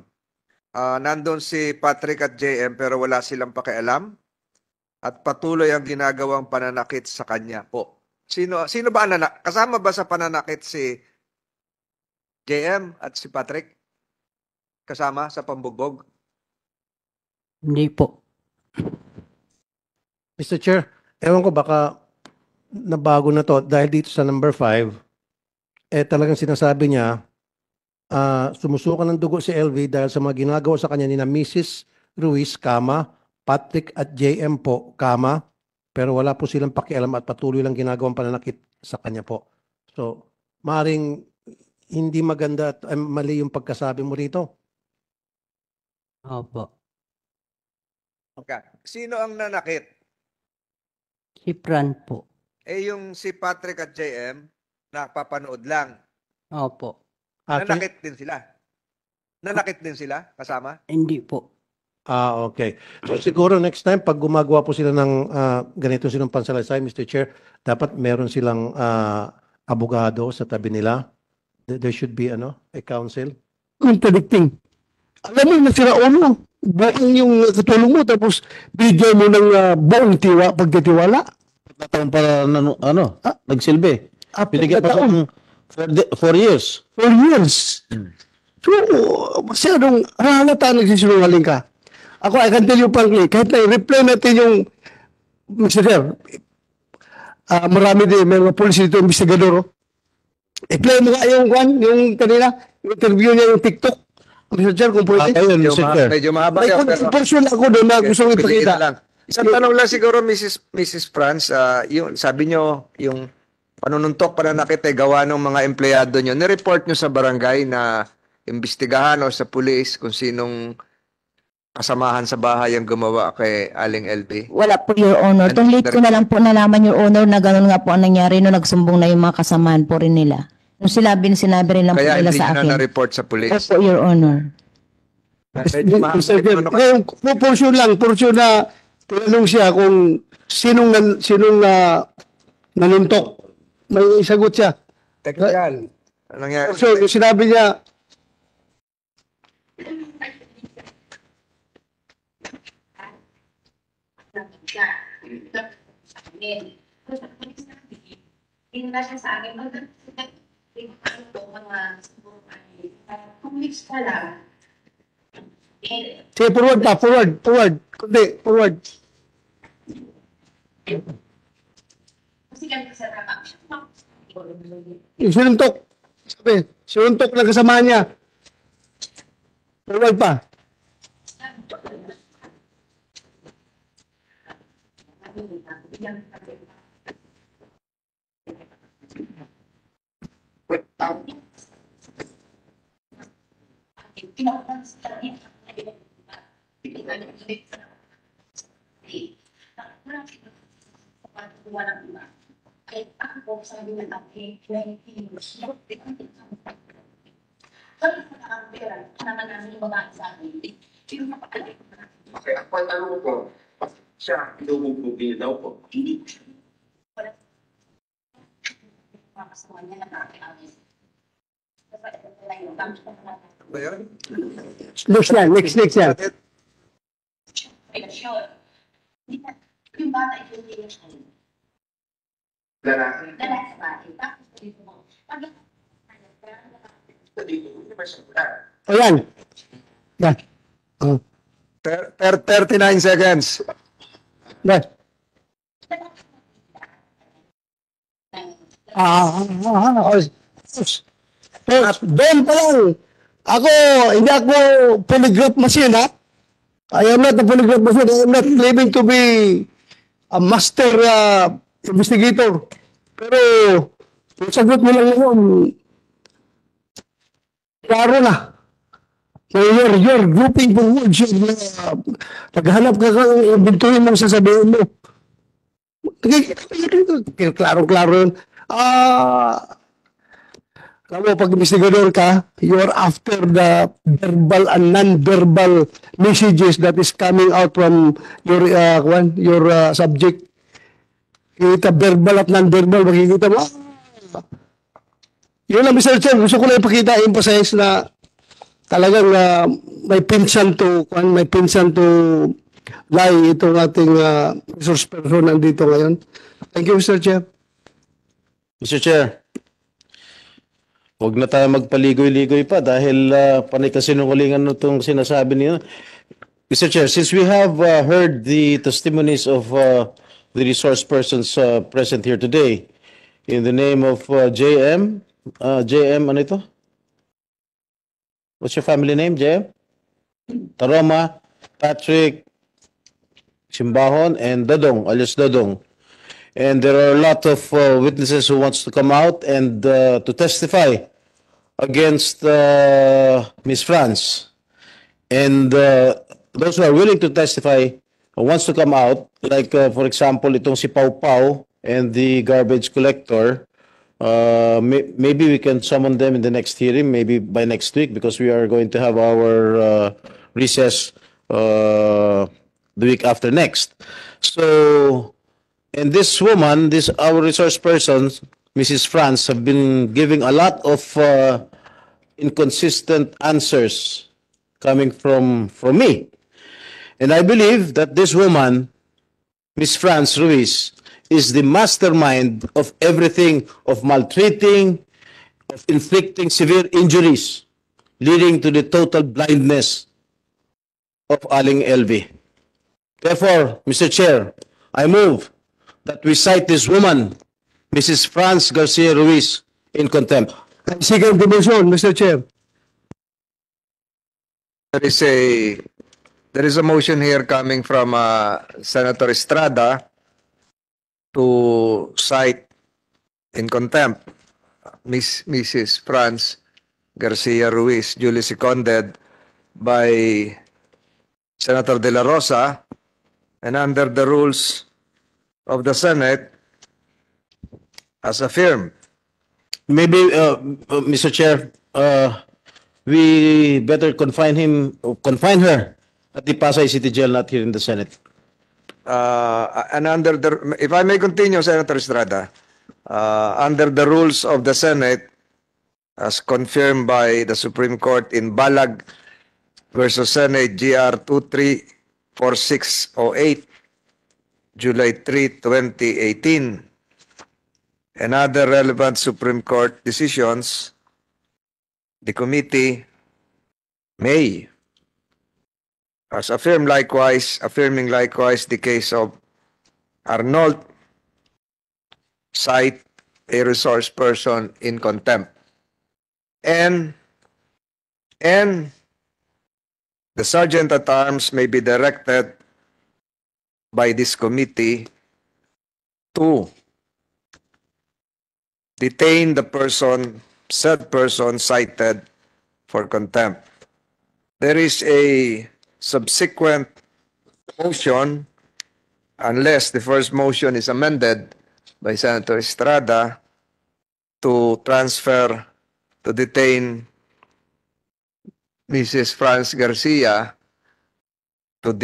Nandun si Patrick at JM pero wala silang pakialam at patuloy ang ginagawang pananakit sa kanya po. Sino ba ang kasama ba sa pananakit si JM at si Patrick? Kasama sa pambugbog? Hindi po. Mr. Chair, ewan ko baka nabago na to dahil dito sa number 5, talagang sinasabi niya, sumusuka ng dugo si LV dahil sa mga ginagawa sa kanya ni na Mrs. Ruiz, Patrick at JM po, pero wala po silang pakialam at patuloy lang ginagawang pananakit sa kanya po. So, maring hindi maganda at mali yung pagkasabi mo rito. Opo. Okay. Sino ang nanakit? Si Fran po. Yung si Patrick at JM, napapanood lang. Opo. Nanakit din sila. Nanakit din sila kasama? Hindi po. Okay. So siguro next time, pag gumagawa po sila ng ganito silang pansalaysay, Mr. Chair, dapat meron silang abogado sa tabi nila. There should be a counsel. Contradicting. Alam mo, nasira ulo. Buong yung katulong mo, tapos bigyan mo ng buong pagtitiwala. Taon para nagsilbi. Binigyan pa Taon. ng 4 years. 4 years. So, masyadong halata nagsisinungaling ka. Ako, I can tell you frankly, kahit na i-reply natin yung Mr. Chair, marami din, may mga police dito, investigador. I-play mo nga yung kanina, yung interview niya yung TikTok. Mr. Chair, kung pwede. Ayun, Mr. Chair. Medyo mahaba May yan, pero contribution ako doon na gusto kong piliin ipakita. na lang. Isang tanong lang siguro, Mrs. Franz, yung sabi nyo, yung panununtok, pananakit ay gawa ng mga empleyado nyo, nireport nyo sa barangay na imbestigahan o sa pulis kung sinong kasamahan sa bahay ang gumawa kay Aling LV? Wala po, Your Honor. And Itong late ko na lang po nalaman, Your Honor, na gano'n nga po ang nangyari nung nagsumbong na yung mga kasamaan po rin nila. Nung sinabi rin lang po Kaya nila hindi sa nyo na akin. na-report sa pulis? Opo, Your Honor. Medyo Mr. Chair, ano- ngayon, portion na tinanong siya kung sinong nanuntok. May sagot siya. Technical. Anong nangyari? So, yung sinabi niya, sige, forward pa, forward. Kundi, forward. Yung sinuntok. Sabi, sinuntok na kasama niya. Forward pa. Okay, ako ang tanong ko, siya, inuubugbugin daw po. Ba yun? Next yan, next yan. Lalaki. Dito, hindi ba siya? O yan. Yan. Oh. 39 seconds. Yan. Doon pa lang. Ako, hindi ako polygraph machine, ha? I am not a polygraph machine. I am not claiming to be a master investigator. Pero, yung sagot mo lang yun, klaro na. So you're grouping for words. Naghanap ka kang bintuin mong sasabihin mo. Klaro-klaro yun. Alam mo, pag investigador ka, you are after the verbal and non-verbal messages that is coming out from your subject. Kita verbal at non-verbal, makikita mo. Yun lang, Mr. Chair, gusto ko lang ipakita, emphasize na talagang may pinsan to lie itong ating resource person nandito ngayon. Thank you, Mr. Chair. Mr. Chair, huwag na tayo magpaligoy-ligoy pa dahil panay kasinungalingan itong sinasabi niyo. Mr. Chair, since we have heard the testimonies of the resource persons present here today, in the name of JM, ano ito? What's your family name, JM? Taroma, Patrick, Simbahon, and Dodong, alias Dodong. And there are a lot of witnesses who wants to come out and to testify against Ms. France. And those who are willing to testify wants to come out, like for example, itong si Pau Pau and the garbage collector. Maybe we can summon them in the next hearing, maybe by next week, because we are going to have our recess the week after next. So, and this woman, our resource person, Mrs. France, have been giving a lot of inconsistent answers coming from me. And I believe that this woman, Ms. France Ruiz, is the mastermind of everything, of maltreating, of inflicting severe injuries, leading to the total blindness of Aling LV. Therefore, Mr. Chair, I move that we cite this woman, Mrs. France Garcia Ruiz, in contempt. Second dimension, Mr. Chair. There is a motion here coming from Senator Estrada to cite in contempt Mrs. Franz Garcia Ruiz, duly seconded by Senator De La Rosa, and under the rules of the Senate, as affirmed. Maybe, Mr. Chair, we better confine her at the Pasay City Jail, not here in the Senate. And under the, if I may continue, Senator Estrada, under the rules of the Senate, as confirmed by the Supreme Court in Balag versus Senate GR 234608, July 3, 2018, and other relevant Supreme Court decisions, the committee may, as affirming likewise the case of Arnold, cite a resource person in contempt. And the Sergeant at Arms may be directed by this committee to detain the said person cited for contempt. There is a subsequent motion, unless the first motion is amended by Senator Estrada, to detain Mrs. Franz Garcia to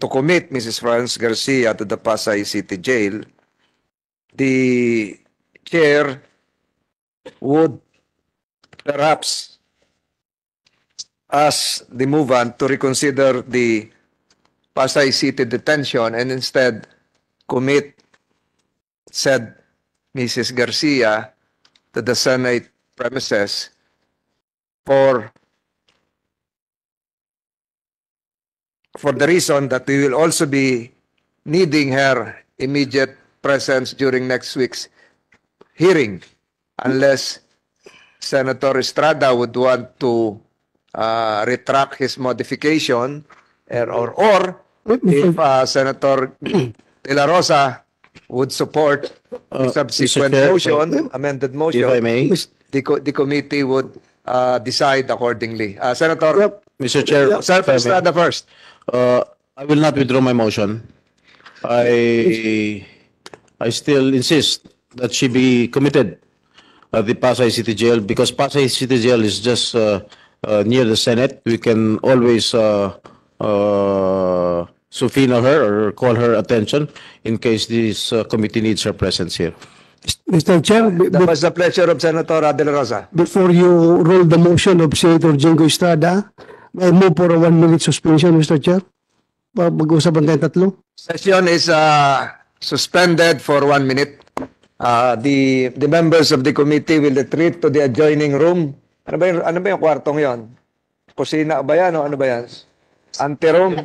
commit Mrs. Franz Garcia to the Pasay City Jail. The chair would perhaps ask the movant to reconsider the Pasay City detention and instead commit said Mrs. Garcia to the Senate premises for the reason that we will also be needing her immediate presence during next week's hearing, unless Senator Estrada would want to retract his modification, or if Senator De La Rosa would support the subsequent Mr. Chair, motion, amended motion, If I may, the committee would decide accordingly. Senator Mr. Chair, Senator Estrada first. I will not withdraw my motion. I still insist that she be committed at the Pasay City Jail, because Pasay City Jail is just near the Senate. We can always subpoena her or call her attention in case this committee needs her presence here. Mr. Chair, That was the pleasure of Senator De La Rosa. before you roll the motion of Senator Jingo Estrada, I move for a 1-minute suspension, Mr. Chair. Mag-usapan tayo tatlo. Session is suspended for 1 minute. The members of the committee will retreat to the adjoining room. Ano ba yung kwartong yon? Kusina ba yan o ano ba yan? Anteroom?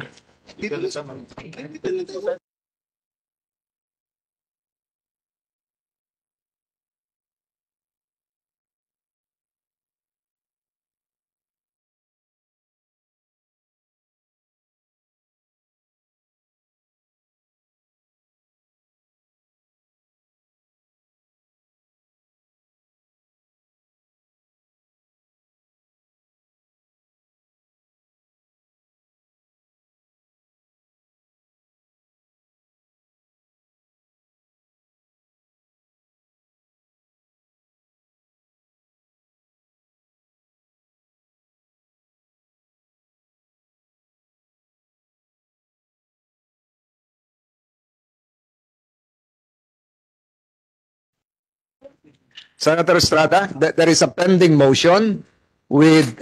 Senator Estrada, there is a pending motion with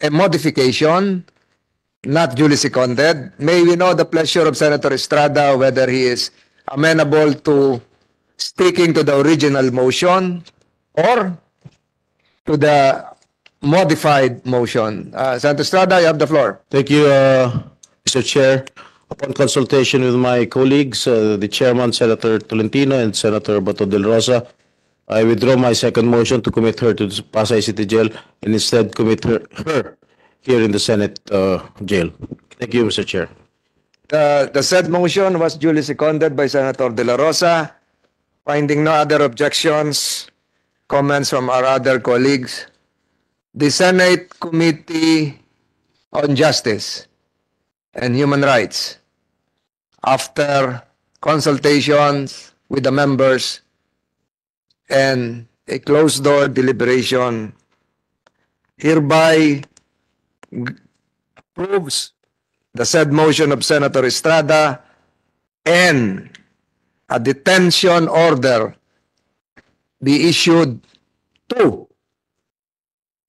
a modification, not duly seconded. May we know the pleasure of Senator Estrada, whether he is amenable to sticking to the original motion or to the modified motion. Senator Estrada, you have the floor. Thank you, Mr. Chair. Upon consultation with my colleagues, the chairman, Senator Tolentino, and Senator Bato del Rosa, I withdraw my second motion to commit her to the Pasay City Jail and instead commit her here in the Senate jail. Thank you, Mr. Chair. The said motion was duly seconded by Senator De La Rosa. Finding no other objections, comments from our other colleagues, the Senate Committee on Justice and Human Rights, after consultations with the members and a closed-door deliberation, hereby approves the said motion of Senator Estrada and a detention order be issued to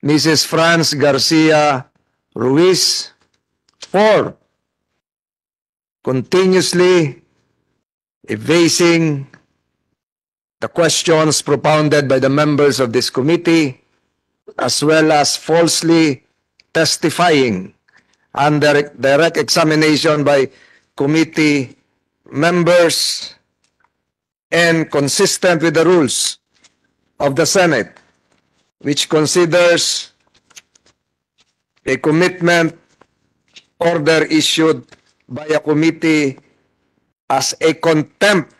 Mrs. Franz Garcia Ruiz for continuously evading the questions propounded by the members of this committee, as well as falsely testifying under direct examination by committee members and consistent with the rules of the Senate, which considers a commitment order issued by a committee as a contempt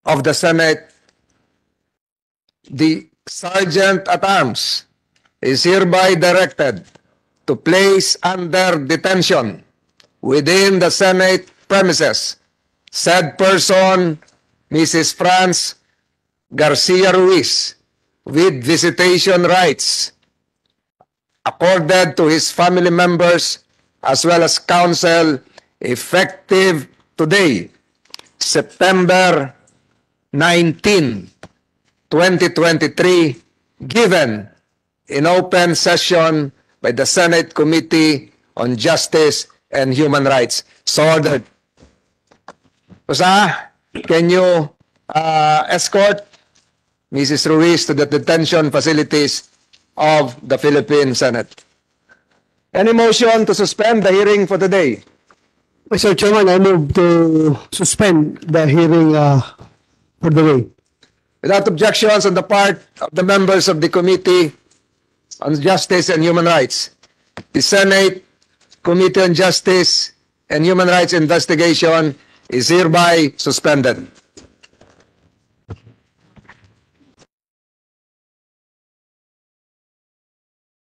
of the Senate. The Sergeant at Arms is hereby directed to place under detention within the Senate premises said person, Mrs. Franz Garcia Ruiz, with visitation rights accorded to his family members as well as counsel, effective today, September 19, 2023, given in open session by the Senate Committee on Justice and Human Rights. So ordered. Rosa, can you escort Mrs. Ruiz to the detention facilities of the Philippine Senate? Any motion to suspend the hearing for today? Mr. Chairman, I move to suspend the hearing for the day. Without objections on the part of the members of the Committee on Justice and Human Rights, the Senate Committee on Justice and Human Rights investigation is hereby suspended.